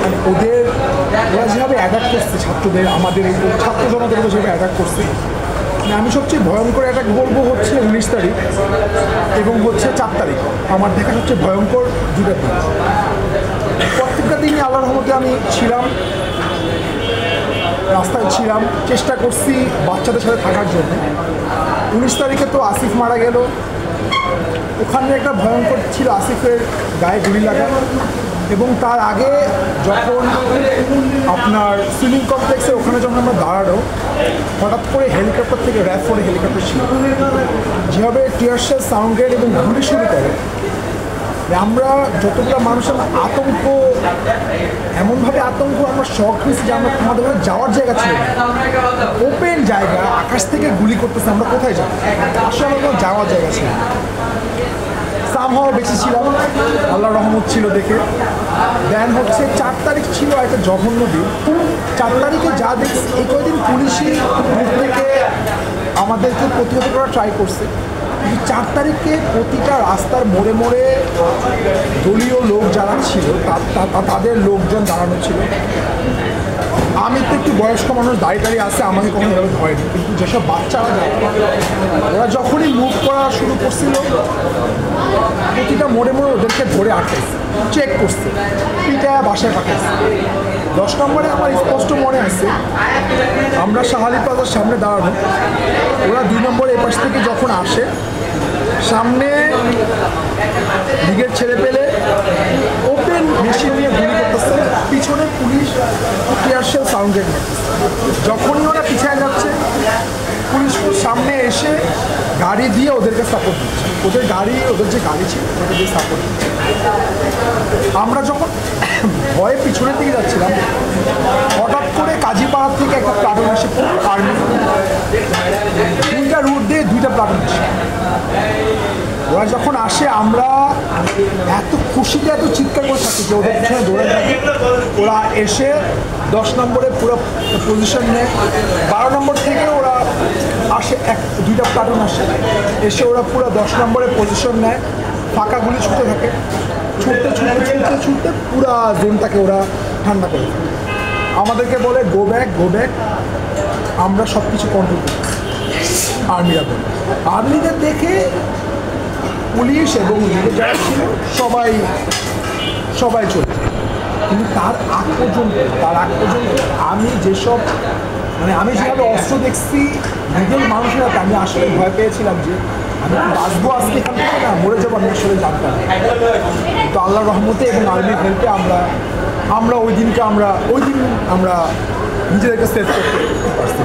মানে ওরা যেভাবে অ্যাটাক করছে ছাত্রদের, আমাদের ছাত্র জনতার উপর যেভাবে অ্যাটাক করছে, মানে আমি সবচেয়ে ভয়ঙ্কর অ্যাটাক বলবো হচ্ছে 19 তারিখ এবং হচ্ছে 4 তারিখ। আমার দেখা সবচেয়ে ভয়ঙ্কর দুটো দিন। প্রত্যেকটা দিনই আল্লাহর রহমতে আমি ছিলাম, রাস্তায় ছিলাম, চেষ্টা করছি বাচ্চাদের সাথে থাকার জন্য। 19 তারিখে তো আসিফ মারা গেল, ওখানে একটা ভয়ঙ্কর ছিল আসিফের গায়ে গুলি লাগা। এবং তার আগে যখন আপনার সুইমিং কমপ্লেক্সের ওখানে যখন আমরা দাঁড়ানো, হঠাৎ করে হেলিকপ্টার থেকে র্যাফ করে হেলিকপ্টার ছিল, যেভাবে টিয়ারশেল সাউন্ড গ্রেড এবং গুলি শুরু করে, আমরা যতগুলো মানুষের আতঙ্ক, এমনভাবে আতঙ্ক আমরা শখ হয়েছি যে আমরা আমাদের যাওয়ার জায়গা ছিল, ওপেন জায়গা, আকাশ থেকে গুলি করতেছে, আমরা কোথায় যাবো, আসলে আমার কোনো যাওয়ার জায়গা ছিল। সামহাও বেঁচে ছিলাম, আল্লাহ রহমত ছিল দেখে। দেন হচ্ছে 4 তারিখ ছিল একটা জঘন্য দিন। 4 তারিখে যা দেখছি, এই কয়েকদিন পুলিশই থেকে আমাদেরকে প্রতিহত করা ট্রাই করছে, কিন্তু 4 তারিখে প্রতিটা রাস্তার মোড়ে মোড়ে দলীয় লোক যারা ছিল তাদের লোকজন দাঁড়ানো ছিল। আমি তো একটু বয়স্ক মানুষ, দাঁড়িয়ে আছে, আমাকে কখনো এভাবে ধরেনি, কিন্তু যেসব বাচ্চারা যায় ওরা যখনই মুভ করা শুরু করছিল, প্রতিটা মোড়ে মোড়ে ওদেরকে ধরে আটকেছে, চেক করছে, পিটায় বাসায় পাঠাইছে। 10 নম্বরে আমার স্পষ্ট মনে আছে, আমরা শাহালি প্লাজার সামনে দাঁড়ানো, ওরা 2 নম্বরে এপাশ থেকে যখন আসে, সামনে দিকের ছেড়ে পেলে ওপেন মেশিন নিয়ে গুলি করতেছে, পিছনে পুলিশ টিয়ারশেল সাউন্ড গ্রেড মারতেছে। যখনই ওরা পিছিয়ে যাচ্ছে, পুলিশ সামনে এসে গাড়ি দিয়ে ওদেরকে সাপোর্ট দিচ্ছে, ওদের যে গাড়ি ছিল ওদের দিয়ে সাপোর্ট দিচ্ছে। আমরা যখন ভয়ে পিছনের দিকে যাচ্ছিলাম, হঠাৎ করে কাজীপাড়ার থেকে একটা প্লাটুন আসে, আর্মি, 2টা রুট দিয়ে 2টা প্লাটুন আসে। ওরা যখন আসে, আমরা এত খুশিতে এত চিৎকার করে থাকি যে ওদের পিছনে দৌড়ে থাকি। ওরা এসে 10 নম্বরে পুরো পজিশন নেয়, 12 নম্বর থেকে ওরা আসে, 2টা প্লাটুন আসে, এসে ওরা পুরো 10 নম্বরে পজিশন নেয়, ফাঁকা গুলি ছুটতে থাকে, ছুটতে পুরো জোনটাকে ওরা ঠান্ডা করে থাকে। আমাদেরকে বলে গো ব্যাক, আমরা সব কিছু কন্ট্রোল করি। আর্মিরা বলে, আর্মিদের দেখে পুলিশ এবং যারা ছিল সবাই চলে যায়। কিন্তু তার আগ পর্যন্ত আমি যেভাবে অস্ত্র দেখছি, নিজের মানুষের হাতে, আমি আসলে ভয় পেয়েছিলাম যে আমি বাঁচবো আজকে এখান থেকে, না মরে যাবো, আমি আসলে জানতাম। তো আল্লাহর রহমতে এবং আর্মির হেল্পে আমরা ওই দিন আমরা নিজেদেরকে সেভ করতে পারছি।